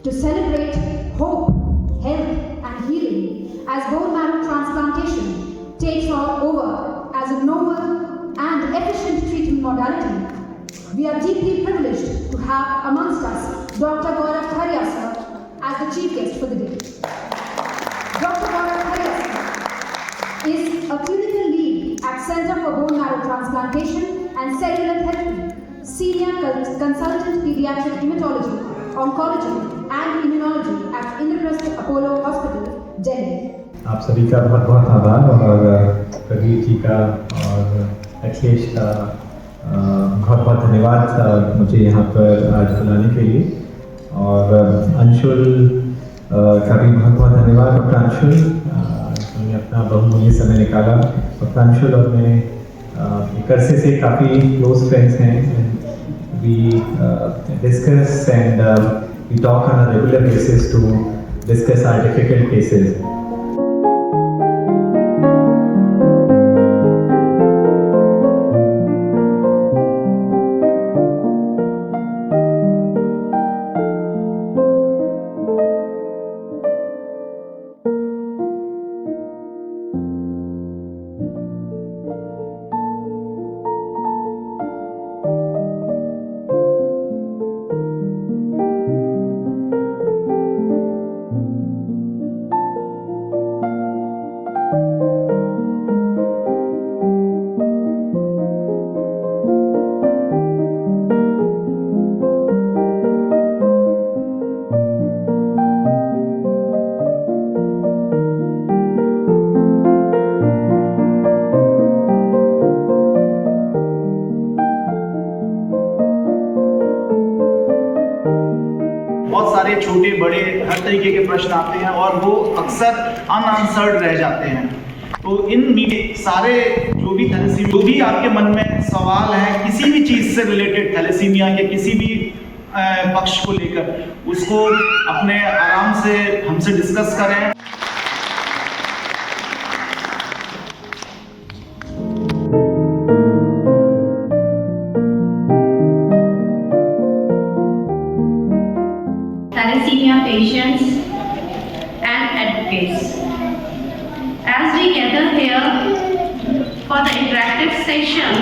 to celebrate hope, health and healing as bone marrow transplantation takes over as a novel and efficient treatment modality. We are deeply privileged to have amongst us Dr. Gaurav Kharia sir as the chief guest for the day. Dr. Gaurav Kharia sir is a clinical lead at Center for Bone Marrow Transplantation and Cellular Therapy, Senior Consultant Pediatric Hematology, Oncology and Immunology at Indraprastha Apollo Hospital, Delhi. आप सभी का बहुत बहुत आभार और प्रदीप जी का और अखिलेश का बहुत बहुत धन्यवाद मुझे यहाँ पर आज बुलाने के लिए और अंशुल का भी बहुत बहुत धन्यवाद। डॉक्टर अंशुल ने अपना बहुमूल्य समय निकाला। डॉक्टर अंशुल और मैं एक अरसे से काफ़ी क्लोज फ्रेंड्स हैं। We discuss and we talk on a regular basis to discuss our difficult cases. बहुत सारे छोटे बड़े हर तरीके के प्रश्न आते हैं और वो अक्सर अनआंसर्ड रह जाते हैं। तो इन सारे जो भी आपके मन में सवाल है किसी भी चीज़ से रिलेटेड, थैलेसीमिया के किसी भी पक्ष को लेकर, उसको अपने आराम से हमसे डिस्कस करें। Thalassemia patients and advocates. As we gather here for the interactive session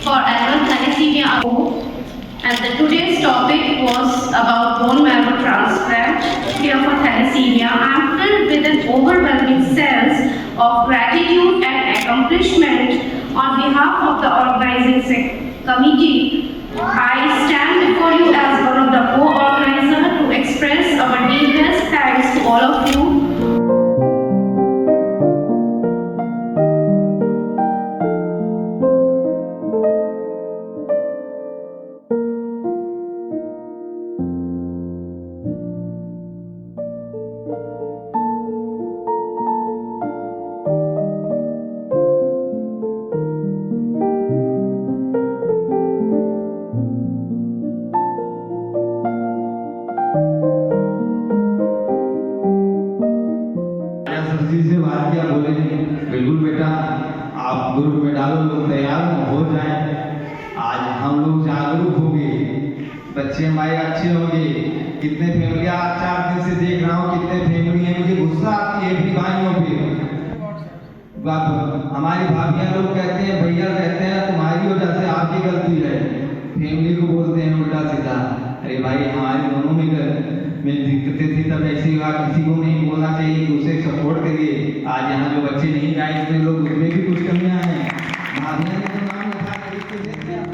for annual Thalassemia Award, and today's topic was about bone marrow transplant here for thalassemia, I am filled with an overwhelming sense of gratitude and accomplishment on behalf of the organizing committee. I stand before you as one of the co-organizers to express our deepest thanks to all of you. से बात किया, बोले बिल्कुल बेटा आप group में डालो, लोग तैयार हो जाएं। आज हम लोग जागरूक हो गए, बच्चे हमारे अच्छे हो गए। कितने फैमिली आज 4 दिन से देख रहा हूँ, कितने फैमिली है, मुझे गुस्सा आती है अपनी भाइयों पे। हमारी भाभियाँ लोग कहते हैं, भैया कहते हैं तुम्हारी वजह से आपकी गलती है, फैमिली को बोलते हैं उल्टा सीधा। अरे भाई हमारे दोनों में दिक्कतें थी तब ऐसी बात किसी को नहीं बोलना चाहिए, दूसरे सपोर्ट करिए। आज यहाँ जो बच्चे नहीं गाइड थे लोग, उसमें भी कुछ कमियाँ हैं। भाभियाँ ने तो नाम उठा के लिख के दे दिया।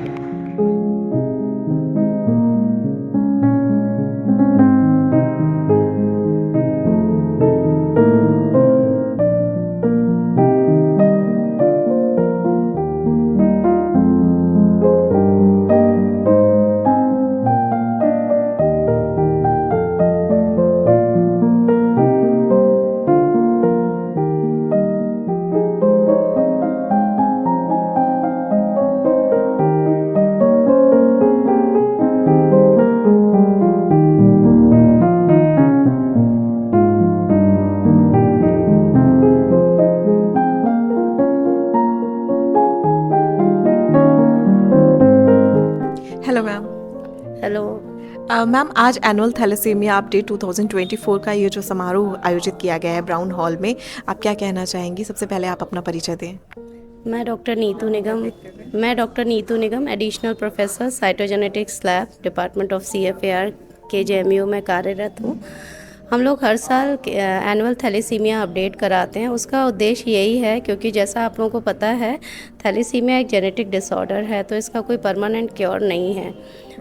हेलो। मैम, आज एनुअल थैलेसीमिया अपडेट 2024 का ये जो समारोह आयोजित किया गया है ब्राउन हॉल में, आप क्या कहना चाहेंगी? सबसे पहले आप अपना परिचय दें। मैं doctor Neetu Nigam additional professor cytogenetics lab department of CFAR KJMU में कार्यरत हूँ। हम लोग हर साल एनुअल थैलेसीमिया अपडेट कराते हैं। उसका उद्देश्य यही है क्योंकि जैसा आप लोगों को पता है थैलेसीमिया एक जेनेटिक डिसऑर्डर है, तो इसका कोई परमानेंट क्योर नहीं है।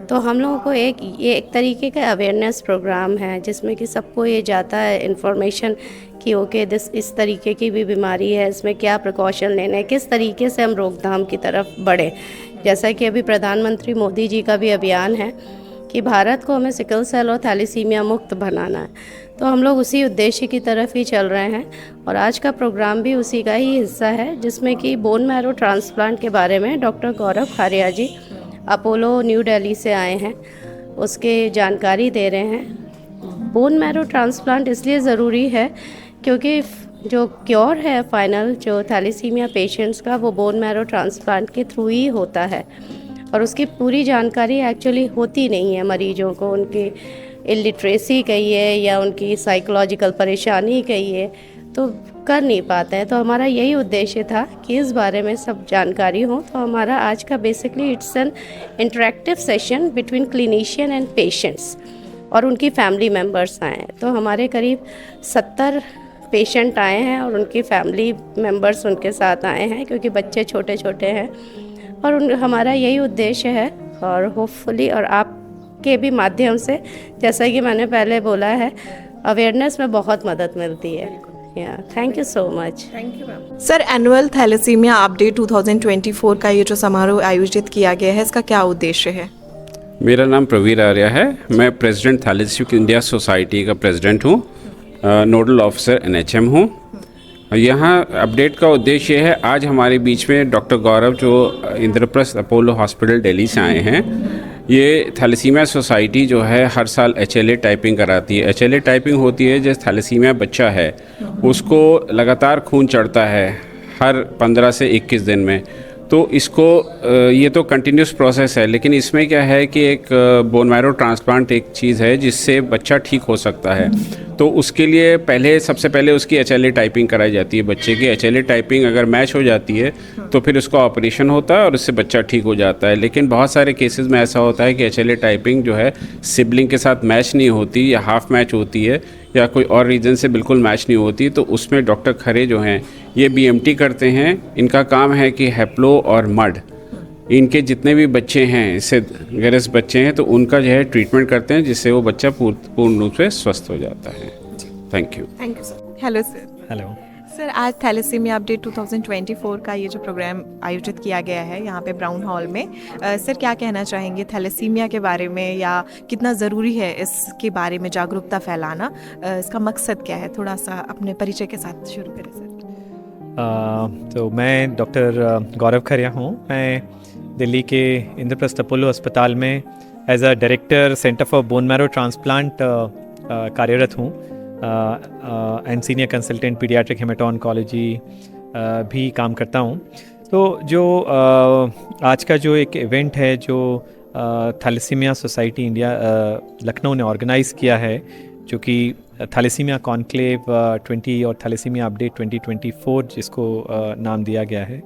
तो हम लोगों को ये एक तरीके का अवेयरनेस प्रोग्राम है जिसमें कि सबको ये जाता है इन्फॉर्मेशन कि ओके इस तरीके की भी बीमारी है, इसमें क्या प्रिकॉशन लेना है, किस तरीके से हम रोकथाम की तरफ बढ़े। जैसा कि अभी प्रधानमंत्री मोदी जी का भी अभियान है कि भारत को हमें सिकल सेल और थैलेसीमिया मुक्त बनाना है, तो हम लोग उसी उद्देश्य की तरफ ही चल रहे हैं। और आज का प्रोग्राम भी उसी का ही हिस्सा है जिसमें कि बोन मैरो ट्रांसप्लांट के बारे में डॉक्टर गौरव खारिया जी अपोलो न्यू दिल्ली से आए हैं, उसके जानकारी दे रहे हैं। बोन मैरो ट्रांसप्लांट इसलिए ज़रूरी है क्योंकि जो क्योर है फाइनल जो थैलेसीमिया पेशेंट्स का, वो बोन मैरो ट्रांसप्लांट के थ्रू ही होता है और उसकी पूरी जानकारी एक्चुअली होती नहीं है मरीजों को। उनकी इलिटरेसी कहिए या उनकी साइकोलॉजिकल परेशानी कहिए तो कर नहीं पाते हैं। तो हमारा यही उद्देश्य था कि इस बारे में सब जानकारी हो। तो हमारा आज का basically it's an interactive session between clinician and patients और उनकी फैमिली मेम्बर्स आए हैं। तो हमारे करीब 70 पेशेंट आए हैं और उनकी फैमिली मेम्बर्स उनके साथ आए हैं क्योंकि बच्चे छोटे छोटे हैं। और हमारा यही उद्देश्य है और होपफुली और आपके भी माध्यम से, जैसा कि मैंने पहले बोला है, अवेयरनेस में बहुत मदद मिलती है। Thank you so much. Thank you ma'am. Sir, annual thalassaemia update 2024 का ये जो समारोह आयोजित किया गया है, इसका क्या उद्देश्य है? मेरा नाम प्रवीर आर्या है। मैं प्रेसिडेंट थैलेसीमिया इंडिया सोसाइटी का प्रेसिडेंट हूँ, नोडल ऑफिसर NHM हूँ। यहाँ अपडेट का उद्देश्य है, आज हमारे बीच में डॉक्टर गौरव जो इंद्रप्रस्थ अपोलो हॉस्पिटल दिल्ली से आए हैं। ये थैलेसीमिया सोसाइटी जो है हर साल HLA टाइपिंग कराती है। HLA टाइपिंग होती है जिस थैलेसीमिया बच्चा है उसको लगातार खून चढ़ता है हर 15 से 21 दिन में। तो इसको ये तो कंटिन्यूस प्रोसेस है, लेकिन इसमें क्या है कि एक बोन मैरो ट्रांसप्लांट एक चीज़ है जिससे बच्चा ठीक हो सकता है। तो उसके लिए सबसे पहले उसकी HLA टाइपिंग कराई जाती है। बच्चे की HLA टाइपिंग अगर मैच हो जाती है तो फिर उसका ऑपरेशन होता है और उससे बच्चा ठीक हो जाता है। लेकिन बहुत सारे केसेस में ऐसा होता है कि HLA टाइपिंग जो है सिबलिंग के साथ मैच नहीं होती या हाफ मैच होती है या कोई और रीज़न से बिल्कुल मैच नहीं होती। तो उसमें डॉक्टर खरे जो हैं ये BMT करते हैं। इनका काम है कि हैप्लो और मड इनके जितने भी बच्चे हैं, इससे गैरस बच्चे हैं, तो उनका जो है ट्रीटमेंट करते हैं जिससे वो बच्चा पूर्ण रूप से स्वस्थ हो जाता है। Thank you. Thank you sir. Hello sir. Hello sir, आज थैलेसीमिया अपडेट 2024 का ये जो प्रोग्राम आयोजित किया गया है यहाँ पे ब्राउन हॉल में, सर क्या कहना चाहेंगे थैलेसीमिया के बारे में, या कितना ज़रूरी है इसके बारे में जागरूकता फैलाना? इसका मकसद क्या है? थोड़ा सा अपने परिचय के साथ शुरू करें सर। तो मैं डॉक्टर गौरव खरिया हूँ। मैं दिल्ली के इंद्रप्रस्थ अपोलो अस्पताल में as a director center for bone marrow transplant कार्यरत हूँ and senior consultant paediatric haemato oncology भी काम करता हूँ। तो जो आज का जो एक इवेंट है जो थैलेसीमिया सोसाइटी इंडिया लखनऊ ने ऑर्गेनाइज़ किया है, जो कि थैलेसीमिया कॉन्क्लेव 20 और थैलेसीमिया अपडेट 2024 जिसको नाम दिया गया है,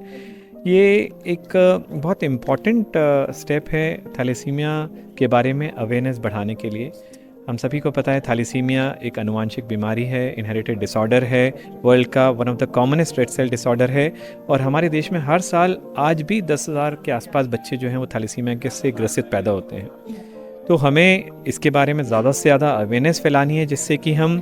ये एक बहुत इम्पॉर्टेंट स्टेप है थैलेसीमिया के बारे में अवेयरनेस बढ़ाने के लिए। हम सभी को पता है थैलेसीमिया एक आनुवांशिक बीमारी है, इनहेरिटेड डिसऑर्डर है, वर्ल्ड का one of the commonest red cell disorder है और हमारे देश में हर साल आज भी 10,000 के आसपास बच्चे जो हैं वो थैलेसीमिया से ग्रसित पैदा होते हैं। तो हमें इसके बारे में ज़्यादा से ज़्यादा अवेयरनेस फैलानी है जिससे कि हम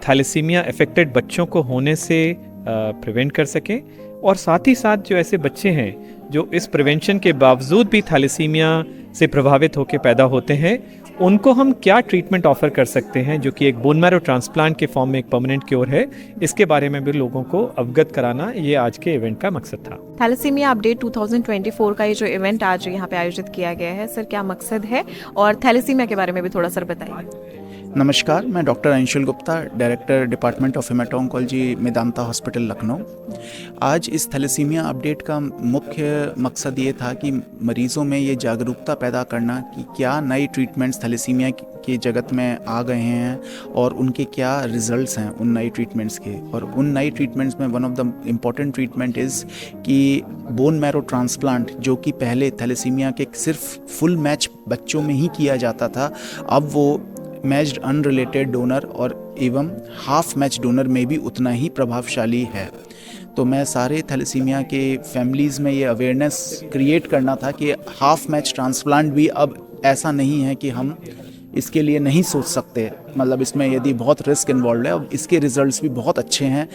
थैलेसीमिया अफेक्टेड बच्चों को होने से प्रिवेंट कर सकें, और साथ ही साथ जो ऐसे बच्चे हैं जो इस प्रिवेंशन के बावजूद भी थैलेसीमिया से प्रभावित होकर पैदा होते हैं, उनको हम क्या ट्रीटमेंट ऑफर कर सकते हैं, जो कि एक बोन मैरो ट्रांसप्लांट के फॉर्म में एक परमानेंट क्योर है। इसके बारे में भी लोगों को अवगत कराना ये आज के इवेंट का मकसद था। थैलेसीमिया अपडेट 2024 का ये जो इवेंट आज यहाँ पे आयोजित किया गया है, सर क्या मकसद है और थैलेसीमिया के बारे में भी थोड़ा सर बताइए। नमस्कार, मैं doctor Anshul Gupta, director department of haemato-oncology Medanta hospital Lucknow. आज इस थैलेसीमिया अपडेट का मुख्य मकसद ये था कि मरीज़ों में ये जागरूकता पैदा करना कि क्या नए ट्रीटमेंट्स थैलेसीमिया के जगत में आ गए हैं और उनके क्या रिजल्ट्स हैं उन नए ट्रीटमेंट्स के। और उन नए ट्रीटमेंट्स में one of the important treatment is कि बोन मैरो ट्रांसप्लांट, जो कि पहले थैलेसीमिया के सिर्फ फुल मैच बच्चों में ही किया जाता था, अब वो मैच्ड अनरिलेटेड डोनर और एवं हाफ मैच डोनर में भी उतना ही प्रभावशाली है। तो मैं सारे थैलेसीमिया के फैमिलीज़ में ये अवेयरनेस क्रिएट करना था कि हाफ मैच ट्रांसप्लांट भी अब ऐसा नहीं है कि हम इसके लिए नहीं सोच सकते, मतलब इसमें यदि बहुत रिस्क इन्वॉल्व है। अब इसके रिजल्ट्स भी बहुत अच्छे हैं।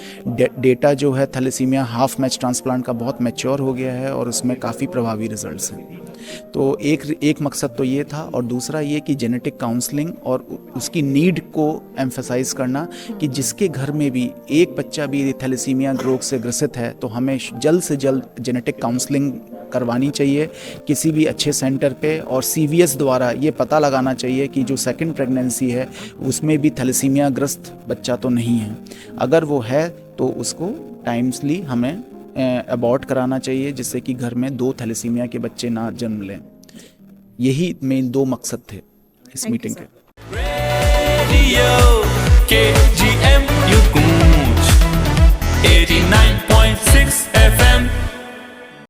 डेटा जो है थैलेसीमिया हाफ मैच ट्रांसप्लांट का बहुत मैच्योर हो गया है और उसमें काफ़ी प्रभावी रिजल्ट्स हैं। तो एक मकसद तो ये था, और दूसरा ये कि जेनेटिक काउंसलिंग और उसकी नीड को एम्फसाइज़ करना कि जिसके घर में भी एक बच्चा भी थैलेसीमिया रोग से ग्रसित है तो हमें जल्द से जल्द जेनेटिक काउंसलिंग करवानी चाहिए किसी भी अच्छे सेंटर पे, और CVS द्वारा ये पता लगाना चाहिए कि जो सेकंड प्रेगनेंसी है उसमें भी थैलेसीमिया ग्रस्त बच्चा तो नहीं है। अगर वो है तो उसको टाइम्सली हमें अबॉर्ट कराना चाहिए, जिससे कि घर में 2 थैलेसीमिया के बच्चे ना जन्म लें। यही मेन 2 मकसद थे इस मीटिंग के। Radio KGMU 89.6 FM